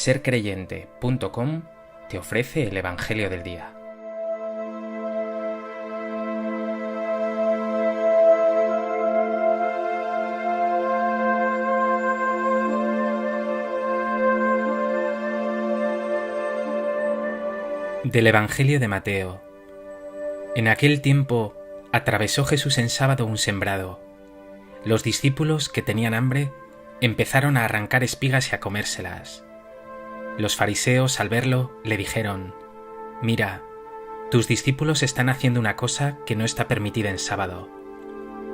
Sercreyente.com te ofrece el Evangelio del Día. Del Evangelio de Mateo. En aquel tiempo atravesó Jesús en sábado un sembrado. Los discípulos, que tenían hambre, empezaron a arrancar espigas y a comérselas. Los fariseos, al verlo, le dijeron: «Mira, tus discípulos están haciendo una cosa que no está permitida en sábado».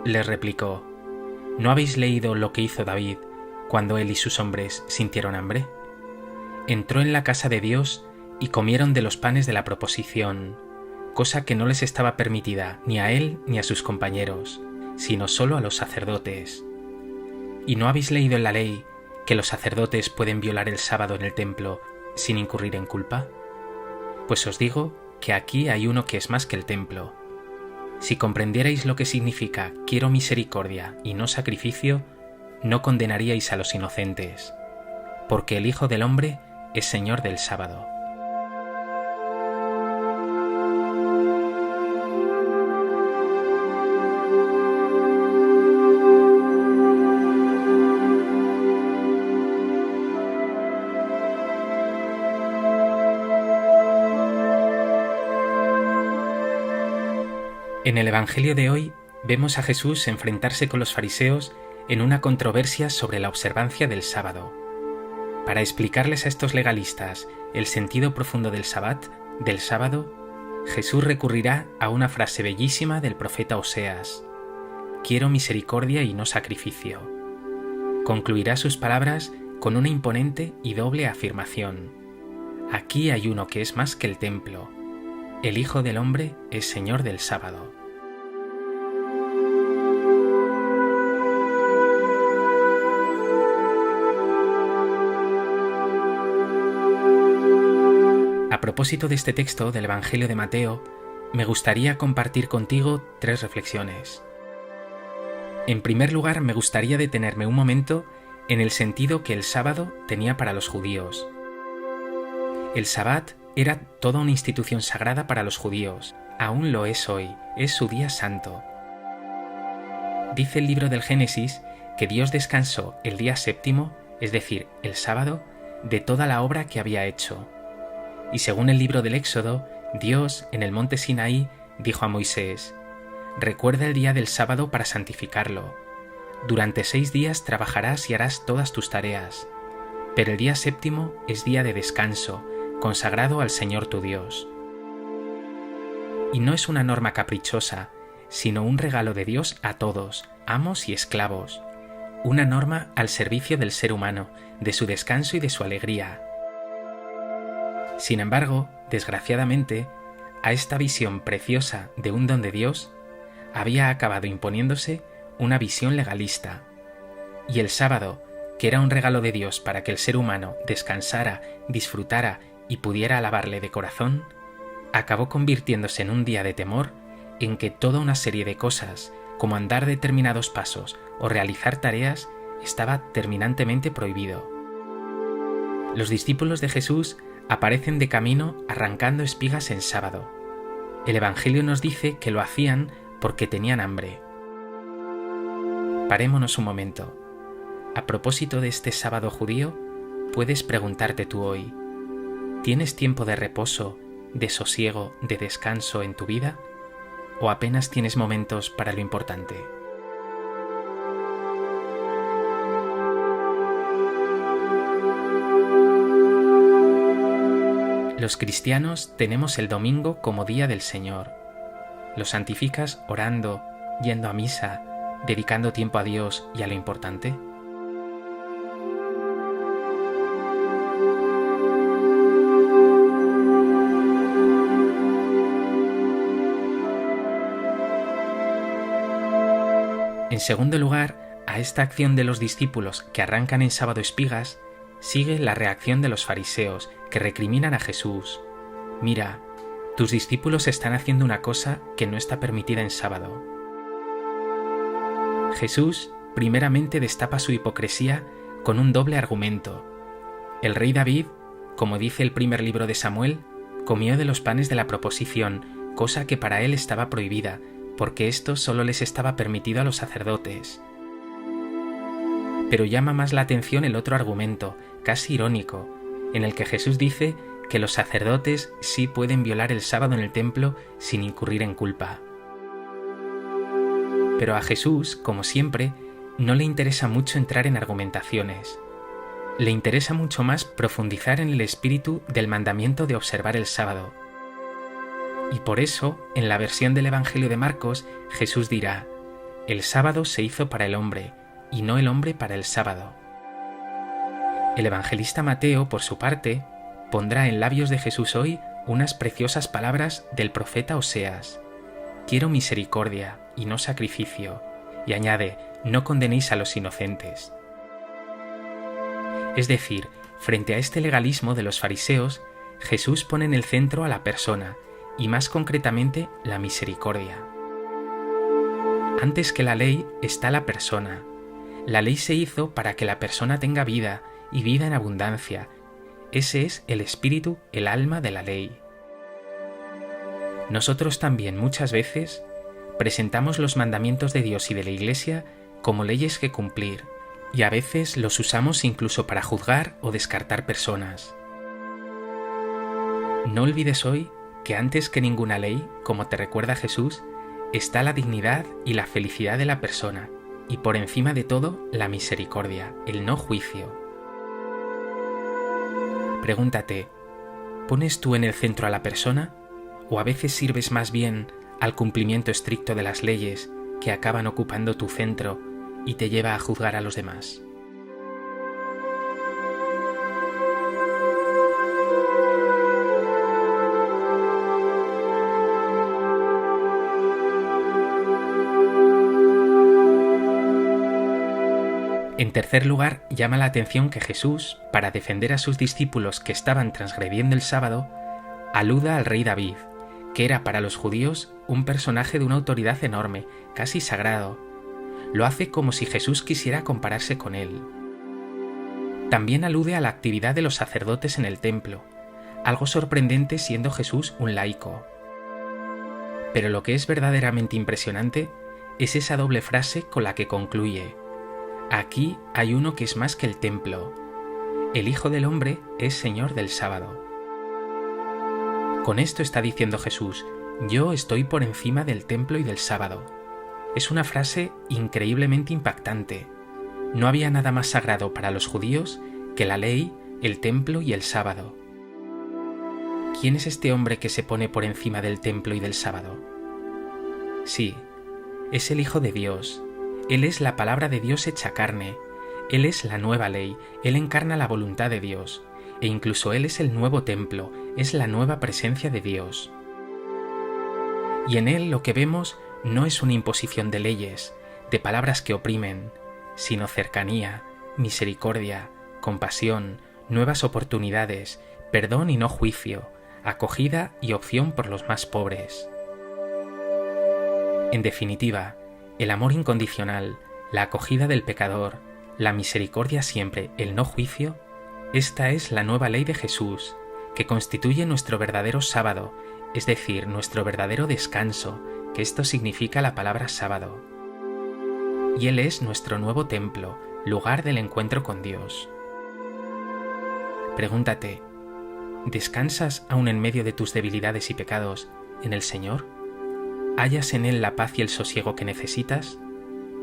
Les replicó: «¿No habéis leído lo que hizo David cuando él y sus hombres sintieron hambre? Entró en la casa de Dios y comieron de los panes de la proposición, cosa que no les estaba permitida ni a él ni a sus compañeros, sino solo a los sacerdotes. ¿Y no habéis leído en la ley que los sacerdotes pueden violar el sábado en el templo sin incurrir en culpa? Pues os digo que aquí hay uno que es más que el templo. Si comprendierais lo que significa quiero misericordia y no sacrificio, no condenaríais a los inocentes, porque el Hijo del Hombre es Señor del sábado». En el Evangelio de hoy vemos a Jesús enfrentarse con los fariseos en una controversia sobre la observancia del sábado. Para explicarles a estos legalistas el sentido profundo del sábado, Jesús recurrirá a una frase bellísima del profeta Oseas: «Quiero misericordia y no sacrificio». Concluirá sus palabras con una imponente y doble afirmación: «Aquí hay uno que es más que el templo. El Hijo del Hombre es Señor del sábado». A propósito de este texto del Evangelio de Mateo, me gustaría compartir contigo 3 reflexiones. En primer lugar, me gustaría detenerme un momento en el sentido que el sábado tenía para los judíos. El Sabbat era toda una institución sagrada para los judíos, aún lo es hoy, es su día santo. Dice el libro del Génesis que Dios descansó el día séptimo, es decir, el sábado, de toda la obra que había hecho. Y según el libro del Éxodo, Dios, en el monte Sinaí, dijo a Moisés: «Recuerda el día del sábado para santificarlo. Durante 6 días trabajarás y harás todas tus tareas, pero el día séptimo es día de descanso, consagrado al Señor tu Dios». Y no es una norma caprichosa, sino un regalo de Dios a todos, amos y esclavos. Una norma al servicio del ser humano, de su descanso y de su alegría. Sin embargo, desgraciadamente, a esta visión preciosa de un don de Dios había acabado imponiéndose una visión legalista. Y el sábado, que era un regalo de Dios para que el ser humano descansara, disfrutara y pudiera alabarle de corazón, acabó convirtiéndose en un día de temor en que toda una serie de cosas, como andar determinados pasos o realizar tareas, estaba terminantemente prohibido. Los discípulos de Jesús aparecen de camino arrancando espigas en sábado. El Evangelio nos dice que lo hacían porque tenían hambre. Parémonos un momento. A propósito de este sábado judío, puedes preguntarte tú hoy: ¿tienes tiempo de reposo, de sosiego, de descanso en tu vida? ¿O apenas tienes momentos para lo importante? Los cristianos tenemos el domingo como día del Señor. ¿Lo santificas orando, yendo a misa, dedicando tiempo a Dios y a lo importante? En segundo lugar, a esta acción de los discípulos que arrancan en sábado espigas, sigue la reacción de los fariseos, que recriminan a Jesús: «Mira, tus discípulos están haciendo una cosa que no está permitida en sábado». Jesús primeramente destapa su hipocresía con un doble argumento. El rey David, como dice el primer libro de Samuel, comió de los panes de la proposición, cosa que para él estaba prohibida, porque esto solo les estaba permitido a los sacerdotes. Pero llama más la atención el otro argumento, casi irónico, en el que Jesús dice que los sacerdotes sí pueden violar el sábado en el templo sin incurrir en culpa. Pero a Jesús, como siempre, no le interesa mucho entrar en argumentaciones. Le interesa mucho más profundizar en el espíritu del mandamiento de observar el sábado. Y por eso, en la versión del Evangelio de Marcos, Jesús dirá: «El sábado se hizo para el hombre, y no el hombre para el sábado». El evangelista Mateo, por su parte, pondrá en labios de Jesús hoy unas preciosas palabras del profeta Oseas: «Quiero misericordia y no sacrificio», y añade: «No condenéis a los inocentes». Es decir, frente a este legalismo de los fariseos, Jesús pone en el centro a la persona, y más concretamente la misericordia. Antes que la ley está la persona. La ley se hizo para que la persona tenga vida, y vida en abundancia. Ese es el espíritu, el alma de la ley. Nosotros también muchas veces presentamos los mandamientos de Dios y de la Iglesia como leyes que cumplir, y a veces los usamos incluso para juzgar o descartar personas. No olvides hoy que antes que ninguna ley, como te recuerda Jesús, está la dignidad y la felicidad de la persona, y por encima de todo, la misericordia, el no juicio. Pregúntate, ¿pones tú en el centro a la persona? ¿O a veces sirves más bien al cumplimiento estricto de las leyes que acaban ocupando tu centro y te lleva a juzgar a los demás? En tercer lugar, llama la atención que Jesús, para defender a sus discípulos que estaban transgrediendo el sábado, aluda al rey David, que era para los judíos un personaje de una autoridad enorme, casi sagrado. Lo hace como si Jesús quisiera compararse con él. También alude a la actividad de los sacerdotes en el templo, algo sorprendente siendo Jesús un laico. Pero lo que es verdaderamente impresionante es esa doble frase con la que concluye: «Aquí hay uno que es más que el templo. El Hijo del Hombre es Señor del sábado». Con esto está diciendo Jesús: «Yo estoy por encima del templo y del sábado». Es una frase increíblemente impactante. No había nada más sagrado para los judíos que la ley, el templo y el sábado. ¿Quién es este hombre que se pone por encima del templo y del sábado? Sí, es el Hijo de Dios. Él es la palabra de Dios hecha carne. Él es la nueva ley. Él encarna la voluntad de Dios. E incluso Él es el nuevo templo. Es la nueva presencia de Dios. Y en Él lo que vemos no es una imposición de leyes, de palabras que oprimen, sino cercanía, misericordia, compasión, nuevas oportunidades, perdón y no juicio, acogida y opción por los más pobres. En definitiva, el amor incondicional, la acogida del pecador, la misericordia siempre, el no juicio, esta es la nueva ley de Jesús, que constituye nuestro verdadero sábado, es decir, nuestro verdadero descanso, que esto significa la palabra sábado. Y Él es nuestro nuevo templo, lugar del encuentro con Dios. Pregúntate, ¿descansas aún en medio de tus debilidades y pecados en el Señor? ¿Hallas en Él la paz y el sosiego que necesitas?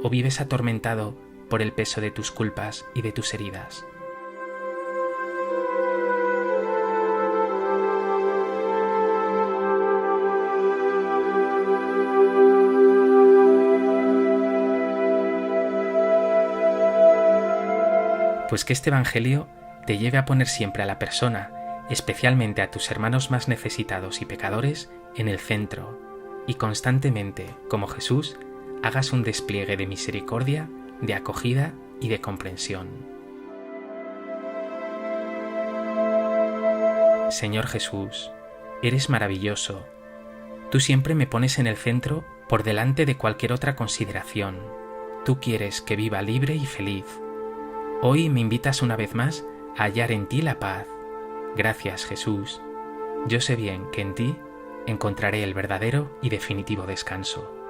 ¿O vives atormentado por el peso de tus culpas y de tus heridas? Pues que este Evangelio te lleve a poner siempre a la persona, especialmente a tus hermanos más necesitados y pecadores, en el centro, y constantemente, como Jesús, hagas un despliegue de misericordia, de acogida y de comprensión. Señor Jesús, eres maravilloso. Tú siempre me pones en el centro por delante de cualquier otra consideración. Tú quieres que viva libre y feliz. Hoy me invitas una vez más a hallar en ti la paz. Gracias, Jesús. Yo sé bien que en ti encontraré el verdadero y definitivo descanso.